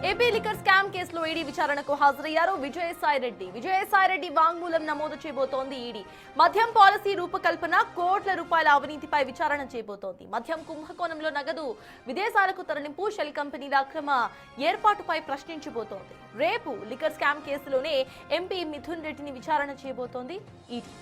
AP liquor scam కేసులో ED విచారణకు హాజరయ్యారు విజయసాయిరెడ్డి వాంగ్మూలం నమోదు చేయబోతోంది ఈడీ. మద్యం పాలసీ రూపకల్పన, కోట్ల రూపాయల అవినీతిపై విచారణ చేయబోతోంది. మద్యం కుంభకోణంలో నగదు విదేశాలకు తరలింపు, షెల్ కంపెనీల అక్రమ ఏర్పాటుపై ప్రశ్నించబోతోంది. రేపు లిక్కర్ స్కామ్ కేసులోనే ఎంపీ మిథున్ రెడ్డిని విచారణ చేయబోతోంది ఈడీ.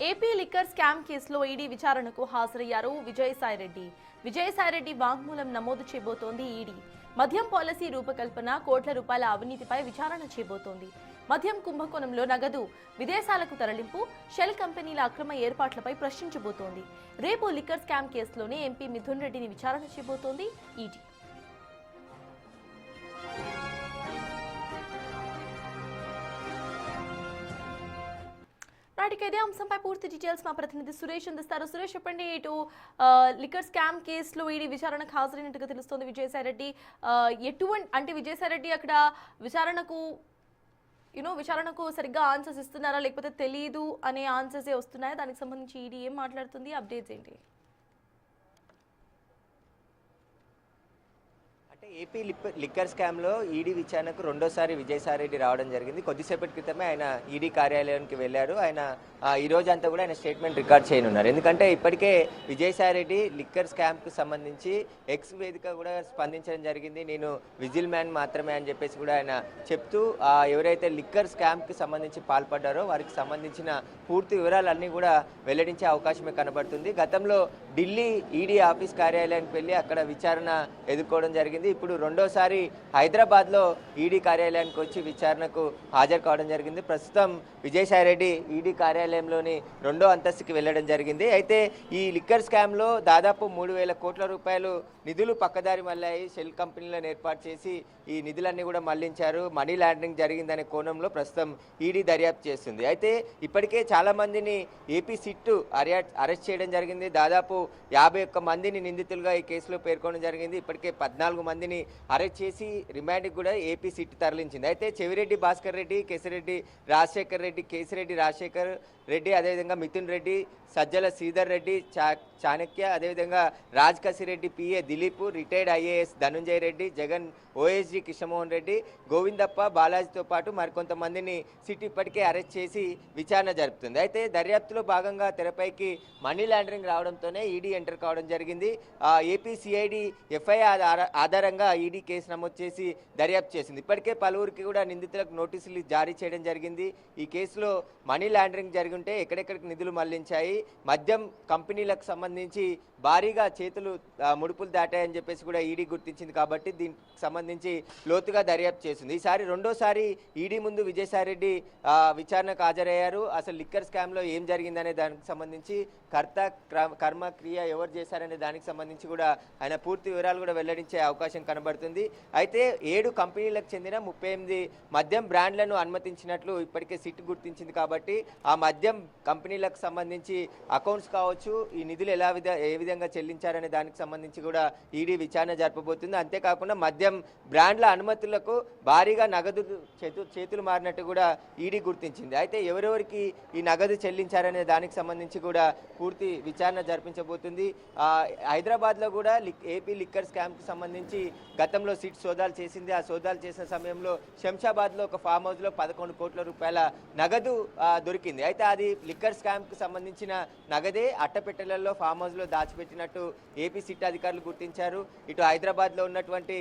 ఏపీ లిక్కర్ స్కామ్ కేసులో ఈడీ విచారణకు హాజరయ్యారు విజయసాయిరెడ్డి వాంగ్మూలం నమోదు చేయబోతోంది ఈడీ. మద్యం పాలసీ రూపకల్పన, కోట్ల రూపాయల అవినీతిపై విచారణ చేయబోతోంది. మద్యం కుంభకోణంలో నగదు విదేశాలకు తరలింపు, షెల్ కంపెనీల అక్రమ ఏర్పాట్లపై ప్రశ్నించబోతోంది. రేపు లిక్కర్ స్కామ్ కేసులోనే ఎంపీ మిథున్ రెడ్డిని విచారణ చేయబోతోంది ఈడీ. ఇదే అంశంపై పూర్తి డీటెయిల్స్ మా ప్రతినిధి సురేష్ అందిస్తారు. సురేష్, చెప్పండి. ఇటు లిక్కర్ స్కామ్ కేసులో ఈడీ విచారణకు హాజరైనట్టుగా తెలుస్తోంది విజయసాయిరెడ్డి. అంటే విజయసాయిరెడ్డి అక్కడ విచారణకు సరిగ్గా ఆన్సర్స్ ఇస్తున్నారా, లేకపోతే తెలియదు అనే ఆన్సర్సే వస్తున్నాయా? దానికి సంబంధించి ఈడీ ఏం మాట్లాడుతుంది, అప్డేట్స్ ఏంటి? ఏపీ లిక్కర్ స్కామ్లో ఈడీ విచారణకు రెండోసారి విజయసాయిరెడ్డి రావడం జరిగింది. కొద్దిసేపటి క్రితమే ఆయన ఈడీ కార్యాలయానికి వెళ్ళారు. ఆయన ఈ రోజంతా కూడా ఆయన స్టేట్మెంట్ రికార్డ్ చేయనున్నారు. ఎందుకంటే ఇప్పటికే విజయసాయిరెడ్డి లిక్కర్ స్కామ్కు సంబంధించి ఎక్స్ వేదిక కూడా స్పందించడం జరిగింది. నేను విజిల్ మ్యాన్ మాత్రమే అని చెప్పేసి కూడా ఆయన చెప్తూ ఎవరైతే లిక్కర్ స్కామ్కి సంబంధించి పాల్పడ్డారో వారికి సంబంధించిన పూర్తి వివరాలన్నీ కూడా వెల్లడించే అవకాశమే కనబడుతుంది. గతంలో ఢిల్లీ ఈడీ ఆఫీస్ కార్యాలయానికి వెళ్ళి అక్కడ విచారణ ఎదుర్కోవడం జరిగింది. ఇప్పుడు రెండోసారి హైదరాబాద్లో ఈడీ కార్యాలయానికి వచ్చి విచారణకు హాజరు కావడం జరిగింది. ప్రస్తుతం విజయసాయిరెడ్డి ఈడీ కార్యాలయంలోని రెండో అంతస్తుకి వెళ్ళడం జరిగింది. అయితే ఈ లిక్కర్ స్కామ్లో దాదాపు 3,000 కోట్ల రూపాయలు నిధులు పక్కదారి మళ్ళాయి. షెల్ కంపెనీలను ఏర్పాటు చేసి ఈ నిధులన్నీ కూడా మళ్లించారు. మనీ లాండరింగ్ జరిగిందనే కోణంలో ప్రస్తుతం ఈడీ దర్యాప్తు చేస్తుంది. అయితే ఇప్పటికే చాలా మందిని ఏపీ సిట్ అరెస్ట్ చేయడం జరిగింది. దాదాపు 51 మందిని నిందితులుగా ఈ కేసులో పేర్కొనడం జరిగింది. ఇప్పటికే 14 మందిని అరెస్ట్ చేసి రిమాండ్కి కూడా ఏపీ సిట్ తరలించింది. అయితే చెవిరెడ్డి భాస్కర్ రెడ్డి, కేసిరెడ్డి రాజశేఖర్ రెడ్డి, కేసిరెడ్డి రాజశేఖర్ రెడ్డి, అదేవిధంగా మిథున్ రెడ్డి, సజ్జల శ్రీధర్ రెడ్డి, చాణక్య, అదేవిధంగా Raj Kasireddy PA Dilip, retired IAS Dhanunjaya Reddy, Jagan OSD Krishnamohan Reddy, Govindappa, బాలాజీతో పాటు మరికొంతమందిని సిట్ ఇప్పటికే అరెస్ట్ చేసి విచారణ జరుపుతుంది. అయితే దర్యాప్తులో భాగంగా తెరపైకి మనీ లాండరింగ్ రావడంతోనే ఈడీ ఎంటర్ కావడం జరిగింది. ఏపీ సిఐడి ఎఫ్ఐఆర్ ఆధారంగా ఈడీ కేసు నమోదు చేసి దర్యాప్తు చేసింది. ఇప్పటికే పలువురికి కూడా నిందితులకు నోటీసులు జారీ చేయడం జరిగింది. ఈ కేసులో మనీ లాండరింగ్ జరిగి ఉంటే ఎక్కడెక్కడికి నిధులు మళ్లించాయి, మద్యం కంపెనీలకు సంబంధించి భారీగా చేతులు ముడుపులు దాటాయని చెప్పేసి కూడా ఈడీ గుర్తించింది. కాబట్టి దీనికి సంబంధించి లోతుగా దర్యాప్తు చేసింది. ఈసారి రెండోసారి ఈడీ ముందు విజయసాయిరెడ్డి విచారణకు హాజరయ్యారు. అసలు లిక్కర్ స్కామ్లో ఏం జరిగిందనే దానికి సంబంధించి కర్మ క్రియ ఎవరు చేశారనే దానికి సంబంధించి కూడా ఆయన పూర్తి వివరాలు కూడా వెల్లడించే అవకాశం కనబడుతుంది. అయితే 7 కంపెనీలకు చెందిన 38 మద్యం బ్రాండ్లను అనుమతించినట్లు ఇప్పటికే సిట్ గుర్తించింది. కాబట్టి ఆ మద్యం కంపెనీలకు సంబంధించి అకౌంట్స్ కావచ్చు, ఈ నిధులు ఏ విధంగా చెల్లించారనే దానికి సంబంధించి కూడా ఈడీ విచారణ జరపబోతుంది. అంతేకాకుండా మద్యం బ్రాండ్ల అనుమతులకు భారీగా నగదు చేతులు మారినట్టు కూడా ఈడీ గుర్తించింది. అయితే ఎవరెవరికి ఈ నగదు చెల్లించారనే దానికి సంబంధించి కూడా పూర్తి విచారణ జరిపించబోతుంది. హైదరాబాద్లో కూడా ఏపీ లిక్కర్ స్కామ్కి సంబంధించి గతంలో సిట్ సోదాలు చేసింది. ఆ సోదాలు చేసిన సమయంలో శంషాబాద్లో ఒక ఫామ్ హౌస్లో 11 కోట్ల రూపాయల నగదు దొరికింది. అయితే అది లిక్కర్ స్కామ్కి సంబంధించిన నగదే అట్టపెట్టెలలో ఫామ్ హౌస్లో దాచిపెట్టినట్టు ఏపీ సిట్ అధికారులు గుర్తించారు. ఇటు హైదరాబాద్లో ఉన్నటువంటి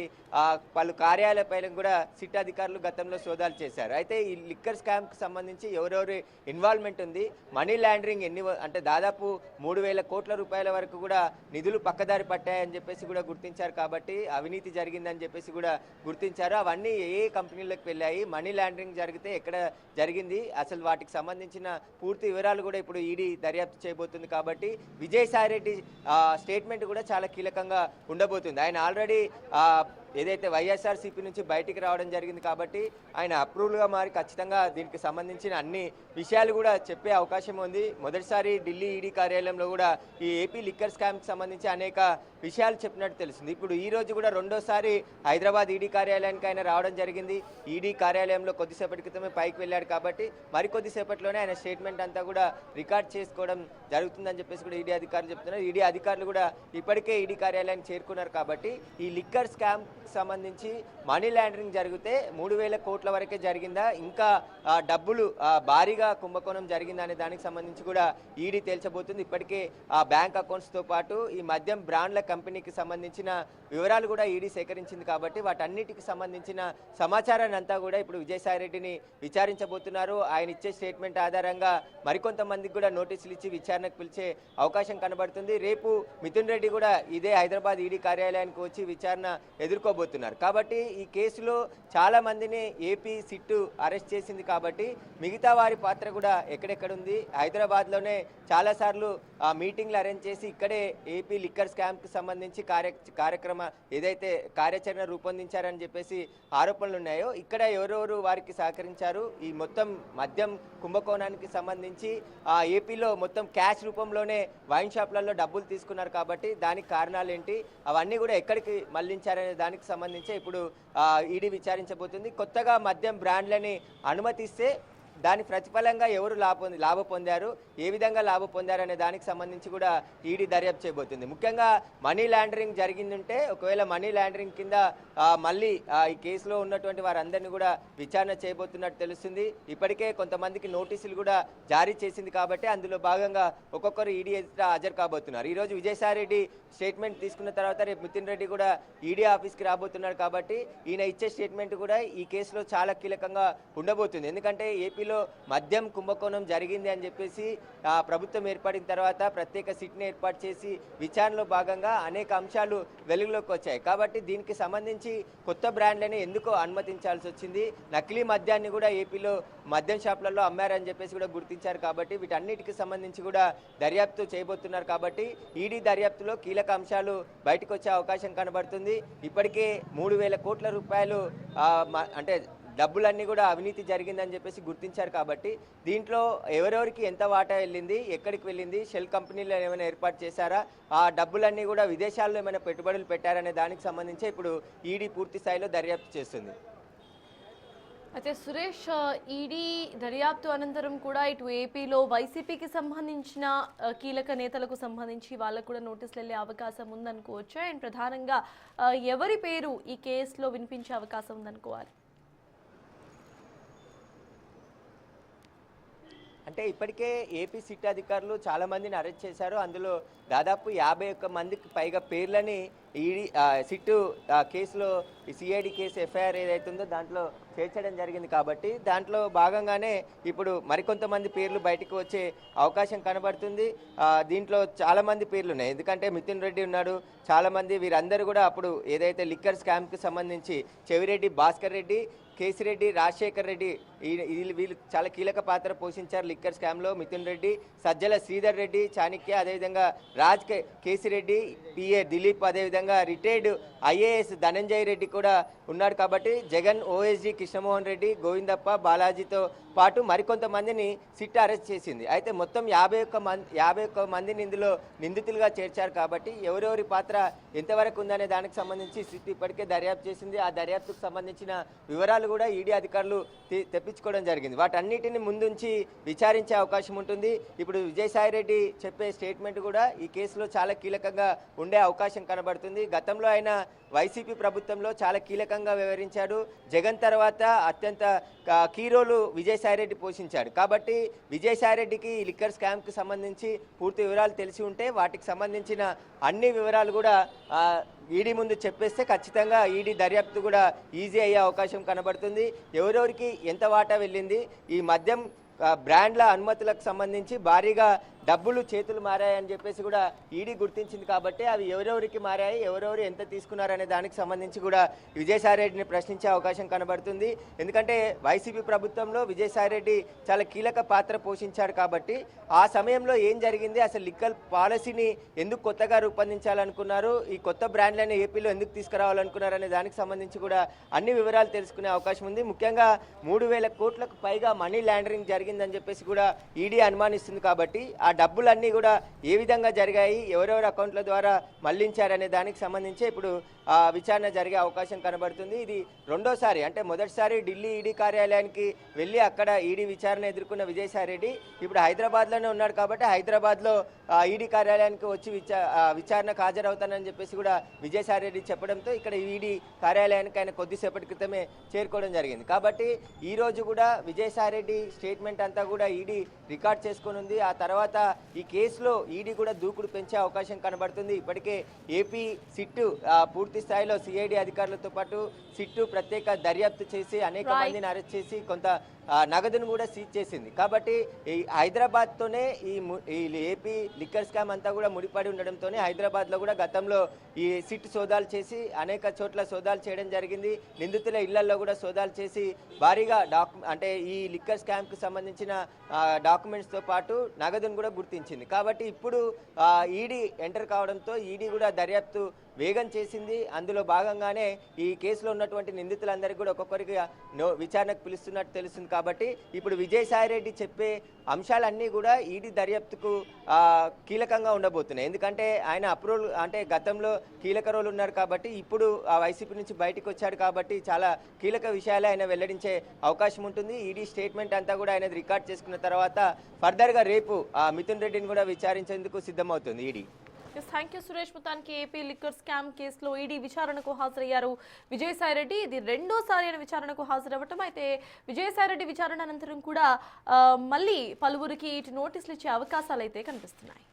పలు కార్యాలయాలపైన కూడా సిట్ అధికారులు గతంలో సోదాలు చేశారు. అయితే ఈ లిక్కర్ స్కామ్కి సంబంధించి ఎవరెవరి ఇన్వాల్వ్మెంట్ ఉంది, మనీ లాండరింగ్ అంటే దాదాపు 3,000 కోట్ల రూపాయల వరకు కూడా నిధులు పక్కదారి పట్టాయని చెప్పేసి కూడా గుర్తించారు. కాబట్టి అవినీతి జరిగిందని చెప్పేసి కూడా గుర్తించారు. అవన్నీ ఏ కంపెనీలకు వెళ్ళాయి, మనీ లాండరింగ్ జరిగితే ఎక్కడ జరిగింది, అసలు వాటికి సంబంధించిన పూర్తి వివరాలు కూడా ఇప్పుడు ఈడీ దర్యాప్తు చేయబోతుంది. కాబట్టి విజయసాయిరెడ్డి స్టేట్మెంట్ కూడా చాలా కీలకంగా ఉండబోతుంది. ఆయన ఆల్రెడీ ఏదైతే వైఎస్ఆర్సీపీ నుంచి బయటికి రావడం జరిగింది కాబట్టి ఆయన అప్రూవల్గా మారి ఖచ్చితంగా దీనికి సంబంధించిన అన్ని విషయాలు కూడా చెప్పే అవకాశం ఉంది. మొదటిసారి ఢిల్లీ ఈడీ కార్యాలయంలో కూడా ఈ ఏపీ లిక్కర్ స్కామ్కి సంబంధించి అనేక విషయాలు చెప్పినట్టు తెలుస్తుంది. ఇప్పుడు ఈ రోజు కూడా రెండోసారి హైదరాబాద్ ఈడీ కార్యాలయానికి ఆయన రావడం జరిగింది. ఈడీ కార్యాలయంలో కొద్దిసేపటి క్రితమే పైకి వెళ్ళాడు కాబట్టి మరికొద్దిసేపట్లోనే ఆయన స్టేట్మెంట్ అంతా కూడా రికార్డ్ చేసుకోవడం జరుగుతుందని చెప్పేసి కూడా ఈడీ అధికారులు చెప్తున్నారు. ఈడీ అధికారులు కూడా ఇప్పటికే ఈడీ కార్యాలయానికి చేరుకున్నారు కాబట్టి ఈ లిక్కర్ స్కామ్ సంబంధించి మనీ లాండరింగ్ జరిగితే 3,000 కోట్ల వరకే జరిగిందా, ఇంకా డబ్బులు భారీగా కుంభకోణం జరిగిందా అనే దానికి సంబంధించి కూడా ఈడీ తేల్చబోతుంది. ఇప్పటికే ఆ బ్యాంక్ అకౌంట్స్తో పాటు ఈ మద్యం బ్రాండ్ల కంపెనీకి సంబంధించిన వివరాలు కూడా ఈడీ సేకరించింది కాబట్టి వాటన్నిటికి సంబంధించిన సమాచారాన్ని అంతా కూడా ఇప్పుడు విజయసాయిరెడ్డిని విచారించబోతున్నారు. ఆయన ఇచ్చే స్టేట్మెంట్ ఆధారంగా మరికొంతమందికి కూడా నోటీసులు ఇచ్చి విచారణకు పిలిచే అవకాశం కనబడుతుంది. రేపు మిథున్ రెడ్డి కూడా ఇదే హైదరాబాద్ ఈడీ కార్యాలయానికి వచ్చి విచారణ ఎదుర్కోబోతున్నారు. కాబట్టి ఈ కేసులో చాలా మందిని ఏపీ సిట్టు అరెస్ట్ చేసింది కాబట్టి మిగతా వారి పాత్ర కూడా ఎక్కడెక్కడ ఉంది. హైదరాబాద్లోనే చాలాసార్లు మీటింగ్లు అరేంజ్ చేసి ఇక్కడే ఏపీ లిక్కర్ స్కామ్కి సంబంధించి ఏదైతే కార్యాచరణ రూపొందించారని చెప్పేసి ఆరోపణలు ఉన్నాయో ఇక్కడ ఎవరెవరు వారికి సహకరించారు, ఈ మొత్తం మద్యం కుంభకోణానికి సంబంధించి ఏపీలో మొత్తం క్యాష్ రూపంలోనే వైన్ షాప్లలో డబ్బులు తీసుకున్నారు కాబట్టి దానికి కారణాలు ఏంటి, అవన్నీ కూడా ఎక్కడికి మళ్లించారనే దానికి సంబంధించి ఇప్పుడు ఈడీ విచారించబోతుంది. కొత్తగా మద్యం బ్రాండ్లని అనుమతిస్తే దాని ప్రతిఫలంగా ఎవరు లాభ పొందారు, ఏ విధంగా లాభ పొందారు అనే దానికి సంబంధించి కూడా ఈడీ దర్యాప్తు చేయబోతుంది. ముఖ్యంగా మనీ లాండరింగ్ జరిగిందంటే ఒకవేళ మనీ లాండరింగ్ కింద మళ్ళీ ఈ కేసులో ఉన్నటువంటి వారందరినీ కూడా విచారణ చేయబోతున్నట్టు తెలుస్తుంది. ఇప్పటికే కొంతమందికి నోటీసులు కూడా జారీ చేసింది కాబట్టి అందులో భాగంగా ఒక్కొక్కరు ఈడీ ఎదుట హాజరు కాబోతున్నారు. ఈరోజు విజయసాయిరెడ్డి స్టేట్మెంట్ తీసుకున్న తర్వాత రేపు మిథున్ రెడ్డి కూడా ఈడీ ఆఫీస్కి రాబోతున్నారు కాబట్టి ఈయన ఇచ్చే స్టేట్మెంట్ కూడా ఈ కేసులో చాలా కీలకంగా ఉండబోతుంది. ఎందుకంటే ఏపీలో మద్యం కుంభకోణం జరిగింది అని చెప్పేసి ప్రభుత్వం ఏర్పడిన తర్వాత ప్రత్యేక సిట్ని ఏర్పాటు చేసి విచారణలో భాగంగా అనేక అంశాలు వెలుగులోకి వచ్చాయి. కాబట్టి దీనికి సంబంధించి కొత్త బ్రాండ్లని ఎందుకు అనుమతించాల్సి వచ్చింది, నకిలీ మద్యాన్ని కూడా ఏపీలో మద్యం షాపులలో అమ్మారని చెప్పేసి కూడా గుర్తించారు. కాబట్టి వీటన్నిటికి సంబంధించి కూడా దర్యాప్తు చేయబోతున్నారు. కాబట్టి ఈడీ దర్యాప్తులో కీలక అంశాలు బయటకు వచ్చే అవకాశం కనబడుతుంది. ఇప్పటికే 3,000 కోట్ల రూపాయలు అంటే డబ్బులన్నీ కూడా అవినీతి జరిగిందని చెప్పేసి గుర్తించారు. కాబట్టి దీంట్లో ఎవరెవరికి ఎంత వాటా వెళ్ళింది, ఎక్కడికి వెళ్ళింది, షెల్ కంపెనీలు ఏమైనా ఏర్పాటు చేశారా, ఆ డబ్బులన్నీ కూడా విదేశాల్లో ఏమైనా పెట్టుబడులు పెట్టారనే దానికి సంబంధించి ఇప్పుడు ఈడీ పూర్తి స్థాయిలో దర్యాప్తు చేస్తుంది. అయితే సురేష్, ఈడీ దర్యాప్తు అనంతరం కూడా ఇటు ఏపీలో వైసీపీకి సంబంధించిన కీలక నేతలకు సంబంధించి వాళ్ళకు కూడా నోటీసులు వెళ్ళే అవకాశం ఉందనుకోవచ్చు. అండ్ ప్రధానంగా ఎవరి పేరు ఈ కేసులో వినిపించే అవకాశం ఉందనుకోవాలి? అంటే ఇప్పటికే ఏపీ సిట్ అధికారులు చాలా మందిని అరెస్ట్ చేశారు. అందులో దాదాపు 51 మందికి పైగా పేర్లని ఈడీ సిట్టు కేసులో సిఐడి కేసు ఎఫ్ఐఆర్ ఏదైతుందో దాంట్లో చేర్చడం జరిగింది. కాబట్టి దాంట్లో భాగంగానే ఇప్పుడు మరికొంతమంది పేర్లు బయటకు వచ్చే అవకాశం కనబడుతుంది. దీంట్లో చాలామంది పేర్లు ఉన్నాయి. ఎందుకంటే మిథున్ రెడ్డి ఉన్నాడు, చాలామంది వీరందరూ కూడా అప్పుడు ఏదైతే లిక్కర్ స్కామ్కి సంబంధించి చెవిరెడ్డి భాస్కర్ రెడ్డి, కేసిరెడ్డి, రాజశేఖర్ రెడ్డి వీళ్ళు చాలా కీలక పాత్ర పోషించారు లిక్కర్ స్కామ్లో. మిథున్ రెడ్డి, సజ్జల శ్రీధర్ రెడ్డి, చాణక్య, అదేవిధంగా కేసిరెడ్డి, పిఏ దిలీప్, అదేవిధంగా రిటైర్డ్ ఐఏఎస్ ధనంజయ్ రెడ్డి కూడా ఉన్నాడు. కాబట్టి జగన్, ఓఎస్జీ కృష్ణమోహన్ రెడ్డి, గోవిందప్ప, బాలాజీతో పాటు మరికొంతమందిని సిట్ అరెస్ట్ చేసింది. అయితే మొత్తం 51 మందిని ఇందులో నిందితులుగా చేర్చారు. కాబట్టి ఎవరెవరి పాత్ర ఎంతవరకు ఉందనే దానికి సంబంధించి సిట్ ఇప్పటికే దర్యాప్తు చేసింది. ఆ దర్యాప్తుకు సంబంధించిన వివరాలు కూడా ఈడీ అధికారులు తెప్పించుకోవడం జరిగింది. వాటన్నిటిని ముందుంచి విచారించే అవకాశం ఉంటుంది. ఇప్పుడు విజయసాయిరెడ్డి చెప్పే స్టేట్మెంట్ కూడా ఈ కేసులో చాలా కీలకంగా ఉండే అవకాశం కనబడుతుంది. గతంలో ఆయన వైసీపీ ప్రభుత్వంలో చాలా కీలకంగా వ్యవహరించాడు. జగన్ తర్వాత అత్యంత కీ రోలు విజయసాయిరెడ్డి పోషించాడు. కాబట్టి విజయసాయిరెడ్డికి ఈ లిక్కర్ స్కామ్కి సంబంధించి పూర్తి వివరాలు తెలిసి ఉంటే వాటికి సంబంధించిన అన్ని వివరాలు కూడా ఈడీ ముందు చెప్పేస్తే ఖచ్చితంగా ఈడీ దర్యాప్తు కూడా ఈజీ అయ్యే అవకాశం కనబడుతుంది. ఎవరెవరికి ఎంత వాటా వెళ్ళింది, ఈ మద్యం బ్రాండ్ల అనుమతులకు సంబంధించి భారీగా డబ్బులు చేతులు మారాయని చెప్పేసి కూడా ఈడీ గుర్తించింది కాబట్టి అవి ఎవరెవరికి మారాయి, ఎవరెవరు ఎంత తీసుకున్నారనే దానికి సంబంధించి కూడా విజయసాయిరెడ్డిని ప్రశ్నించే అవకాశం కనబడుతుంది. ఎందుకంటే వైసీపీ ప్రభుత్వంలో విజయసాయిరెడ్డి చాలా కీలక పాత్ర పోషించాడు కాబట్టి ఆ సమయంలో ఏం జరిగింది, అసలు లిక్కర్ పాలసీని ఎందుకు కొత్తగా రూపొందించాలనుకున్నారు, ఈ కొత్త బ్రాండ్లను ఏపీలో ఎందుకు తీసుకురావాలనుకున్నారు అనే దానికి సంబంధించి కూడా అన్ని వివరాలు తెలుసుకునే అవకాశం ఉంది. ముఖ్యంగా 3,000 కోట్లకు పైగా మనీ లాండరింగ్ జరిగిందని చెప్పేసి కూడా ఈడీ అనుమానిస్తుంది కాబట్టి ఆ డబ్బులన్నీ కూడా ఏ విధంగా జరిగాయి, ఎవరెవరి అకౌంట్ల ద్వారా మళ్లించారనే దానికి సంబంధించి ఇప్పుడు విచారణ జరిగే అవకాశం కనబడుతుంది. ఇది రెండోసారి, అంటే మొదటిసారి ఢిల్లీ ఈడీ కార్యాలయానికి వెళ్ళి అక్కడ ఈడీ విచారణ ఎదుర్కొన్న విజయసాయిరెడ్డి ఇప్పుడు హైదరాబాద్లోనే ఉన్నాడు కాబట్టి హైదరాబాద్లో ఈడీ కార్యాలయానికి వచ్చి విచారణకు హాజరవుతానని చెప్పేసి కూడా విజయసాయిరెడ్డి చెప్పడంతో ఇక్కడ ఈడీ కార్యాలయానికి ఆయన కొద్దిసేపటి క్రితమే చేరుకోవడం జరిగింది. కాబట్టి ఈ రోజు కూడా విజయసాయిరెడ్డి స్టేట్మెంట్ అంతా కూడా ఈడీ రికార్డ్ చేసుకొని ఉంది. ఆ తర్వాత ఈ కేసులో ఈడీ కూడా దూకుడు పెంచే అవకాశం కనబడుతుంది. ఇప్పటికే ఏపీ సిట్టు పూర్తి స్థాయిలో సిఐడి అధికారులతో పాటు సిట్టు ప్రత్యేక దర్యాప్తు చేసి అనేక మందిని అరెస్ట్ చేసి కొంత నగదును కూడా సీజ్ చేసింది. కాబట్టి ఈ హైదరాబాద్తోనే ఈ ఏపీ లిక్కర్ స్కామ్ అంతా కూడా ముడిపడి ఉండడంతోనే హైదరాబాద్లో కూడా గతంలో ఈ సిట్ సోదాలు చేసి అనేక చోట్ల సోదాలు చేయడం జరిగింది. నిందితుల ఇళ్లలో కూడా సోదాలు చేసి భారీగా అంటే ఈ లిక్కర్ స్కామ్కి సంబంధించిన డాక్యుమెంట్స్తో పాటు నగదును కూడా గుర్తించింది. కాబట్టి ఇప్పుడు ఈడీ ఎంటర్ కావడంతో ఈడీ కూడా దర్యాప్తు వేగం చేసింది. అందులో భాగంగానే ఈ కేసులో ఉన్నటువంటి నిందితులందరికీ కూడా ఒక్కొక్కరికి విచారణకు పిలుస్తున్నట్టు తెలుస్తుంది. కాబట్టి ఇప్పుడు విజయసాయిరెడ్డి చెప్పే అంశాలన్నీ కూడా ఈడీ దర్యాప్తుకు కీలకంగా ఉండబోతున్నాయి. ఎందుకంటే ఆయన అప్రూవల్ అంటే గతంలో కీలక రోల్ ఉన్నారు కాబట్టి ఇప్పుడు ఆ వైసీపీ నుంచి బయటకు వచ్చాడు కాబట్టి చాలా కీలక విషయాలే ఆయన వెల్లడించే అవకాశం ఉంటుంది. ఈడీ స్టేట్మెంట్ అంతా కూడా ఆయన రికార్డ్ చేసుకున్న తర్వాత ఫర్దర్గా రేపు మిథున్ రెడ్డిని కూడా విచారించేందుకు సిద్ధమవుతుంది ఈడీ. Thank you Suresh. మొత్తానికి ఏపీ లిక్కర్ స్కామ్ కేసులో ఈడీ విచారణకు హాజరయ్యారు విజయసాయిరెడ్డి. ఇది రెండోసారి ఆయన విచారణకు హాజరవ్వటం. అయితే విజయసాయిరెడ్డి విచారణ అనంతరం కూడా మళ్ళీ పలువురికి ఇటు నోటీసులు ఇచ్చే అవకాశాలు అయితే కనిపిస్తున్నాయి.